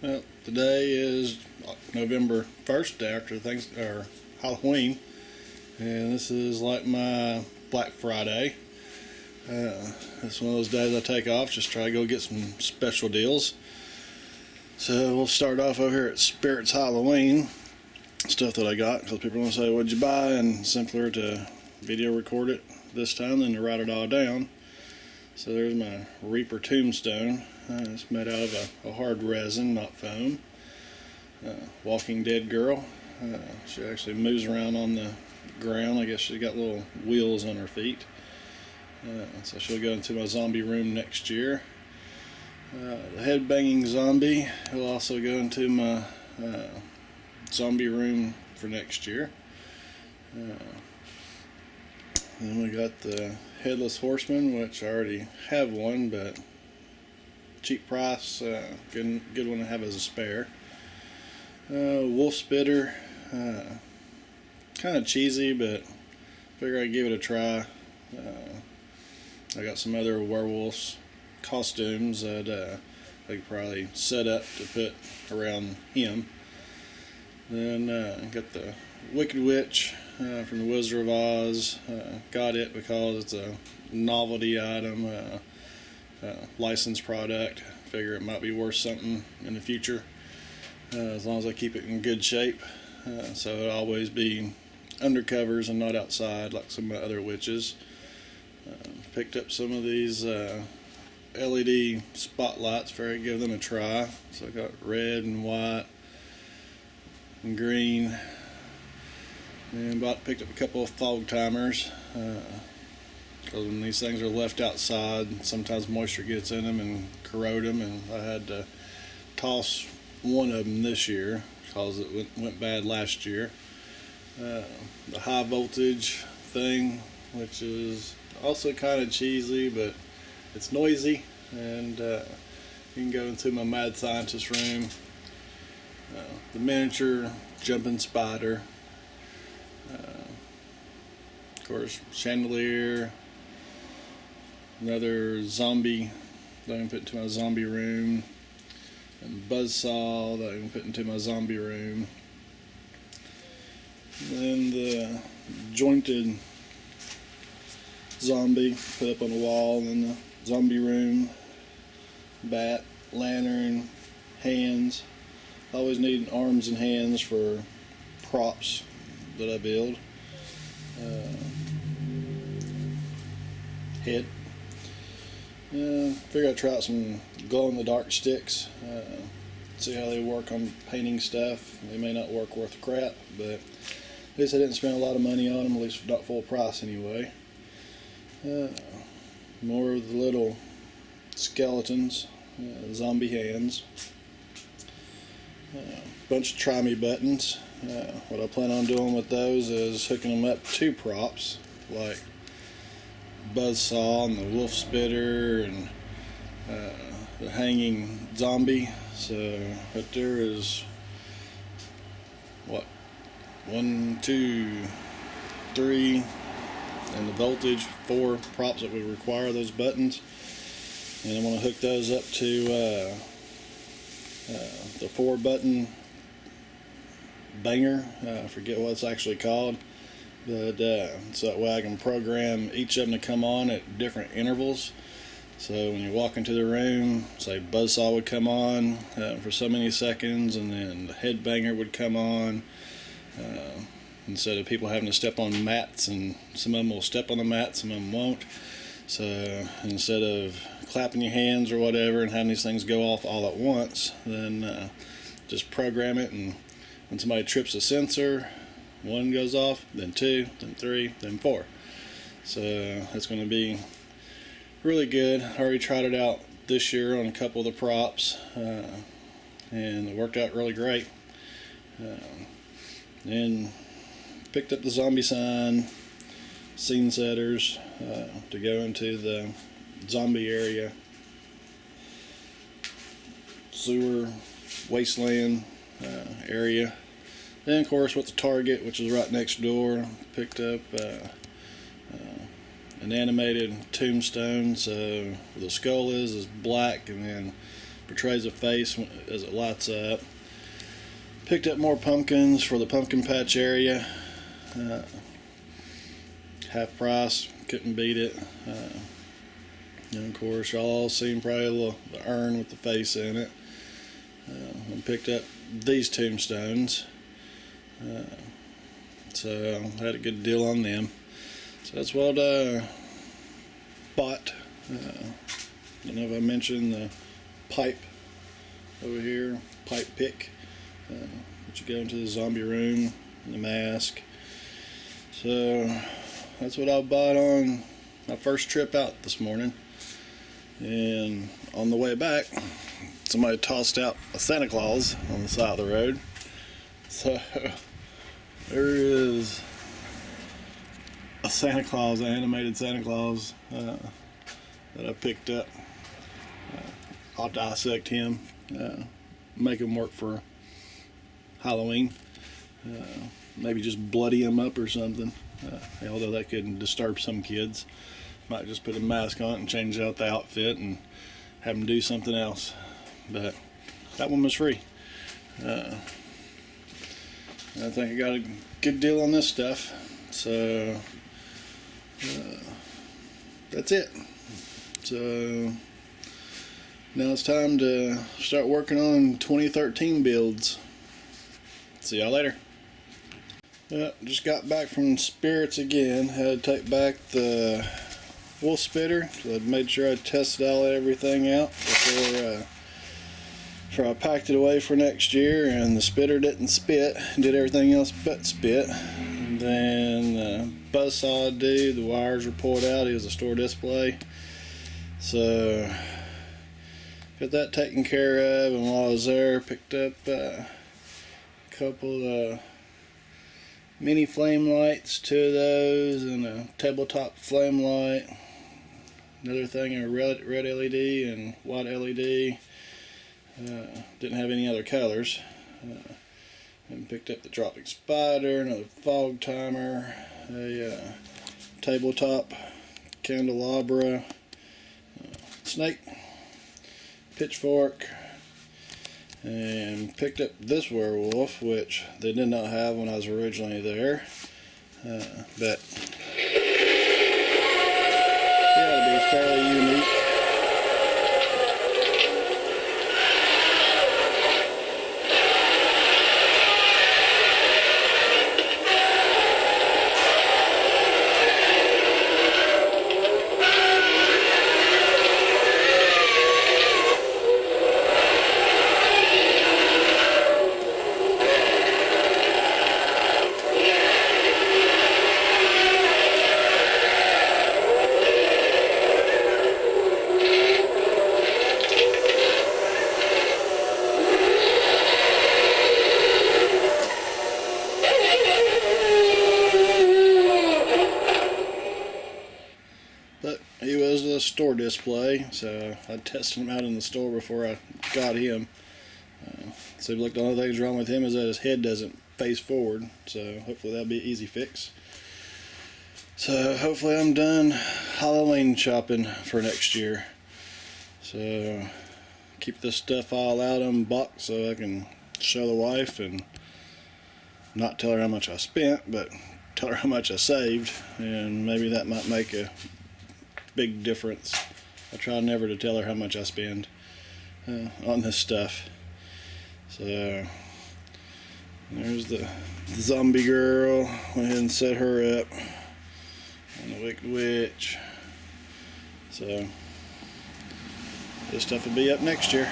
Well, today is November 1st, day after Halloween, and this is like my Black Friday. It's one of those days I take off, just try to go get some special deals. So we'll start off over here at Spirits Halloween. Stuff that I got, because people want to say, "What'd you buy?" And simpler to video record it this time than to write it all down. So there's my Reaper Tombstone. It's made out of a hard resin, not foam. Walking Dead girl. She actually moves around on the ground. I guess she's got little wheels on her feet. So she'll go into my zombie room next year. The head-banging zombie will also go into my zombie room for next year. Then we got the Headless Horseman, which I already have one, but cheap price, good one to have as a spare. Wolf Spitter, kind of cheesy, but figure I'd give it a try. I got some other werewolves costumes that I could probably set up to put around him. Then got the Wicked Witch from the Wizard of Oz. Got it because it's a novelty item, licensed product. Figure it might be worth something in the future, as long as I keep it in good shape. So it'll always be undercovers and not outside like some of the other witches. Picked up some of these LED spotlights. Figure I'd give them a try. So I got red and white and green, and picked up a couple of fog timers, because when these things are left outside, sometimes moisture gets in them and corrode them, and I had to toss one of them this year because it went bad last year. The high voltage thing, which is also kind of cheesy, but it's noisy, and you can go into my mad scientist room. The miniature jumping spider, of course, chandelier, another zombie that I can put into my zombie room, and buzzsaw that I can put into my zombie room. Then the jointed zombie put up on the wall in the zombie room, bat, lantern, hands. I always need arms and hands for props that I build. Head. Figure I'd try out some glow-in-the-dark sticks. See how they work on painting stuff. They may not work worth a crap, but at least I didn't spend a lot of money on them, at least not full price anyway. More of the little skeletons, zombie hands. Bunch of try me buttons. What I plan on doing with those is hooking them up to props like buzzsaw and the wolf spitter and the hanging zombie. So right there is 1, 2, 3, and the voltage 4 props that would require those buttons, and I want to hook those up to the 4-button banger. I forget what it's actually called, but so that way I can program each of them to come on at different intervals. So when you walk into the room, say buzzsaw would come on for so many seconds, and then the headbanger would come on, instead of people having to step on mats, and some of them will step on the mat, some of them won't. So instead of clapping your hands or whatever and having these things go off all at once, then just program it, and when somebody trips a sensor, 1 goes off, then 2, then 3, then 4. So it's going to be really good. I already tried it out this year on a couple of the props, and it worked out really great. And picked up the zombie sign, scene setters to go into the zombie area, sewer, wasteland area. Then of course with the Target, which is right next door, picked up an animated tombstone. So the skull is black, and then portrays a face as it lights up. Picked up more pumpkins for the pumpkin patch area. Half price, couldn't beat it. And of course, y'all all seen probably the urn with the face in it. And picked up these tombstones. So I had a good deal on them. So that's what I bought. I don't know if I mentioned the pipe over here, pipe pick. But you go into the zombie room, and the mask. So that's what I bought on my first trip out this morning. And on the way back, somebody tossed out a Santa Claus on the side of the road. So there is a Santa Claus, an animated Santa Claus that I picked up. I'll dissect him, make him work for Halloween. Maybe just bloody him up or something. Although that could disturb some kids. Might just put a mask on and change out the outfit and have them do something else. But that one was free. I think I got a good deal on this stuff. So that's it. So now it's time to start working on 2013 builds. See y'all later. Just got back from Spirits again. Had to take back the wolf spitter. So I made sure I tested everything out before I packed it away for next year. And the spitter didn't spit. Did everything else but spit. And then buzzsaw dude, the wires were pulled out. It was a store display. So got that taken care of. And while I was there, picked up a couple of mini flame lights, 2 of those, and a tabletop flame light. Another thing, a red LED and white LED. Didn't have any other colors. And picked up the Tropic Spider, another fog timer, a tabletop candelabra, snake, pitchfork, and picked up this werewolf, which they did not have when I was originally there, but it ought to be fairly unique. But he was a store display, so I tested him out in the store before I got him. So look, the only thing that's wrong with him is that his head doesn't face forward, so hopefully that'll be an easy fix. So hopefully I'm done Halloween shopping for next year. So keep this stuff all out unboxed so I can show the wife and not tell her how much I spent, but tell her how much I saved, and maybe that might make a big difference. I try never to tell her how much I spend on this stuff. So there's the zombie girl. Went ahead and set her up, and the Wicked Witch. So this stuff will be up next year.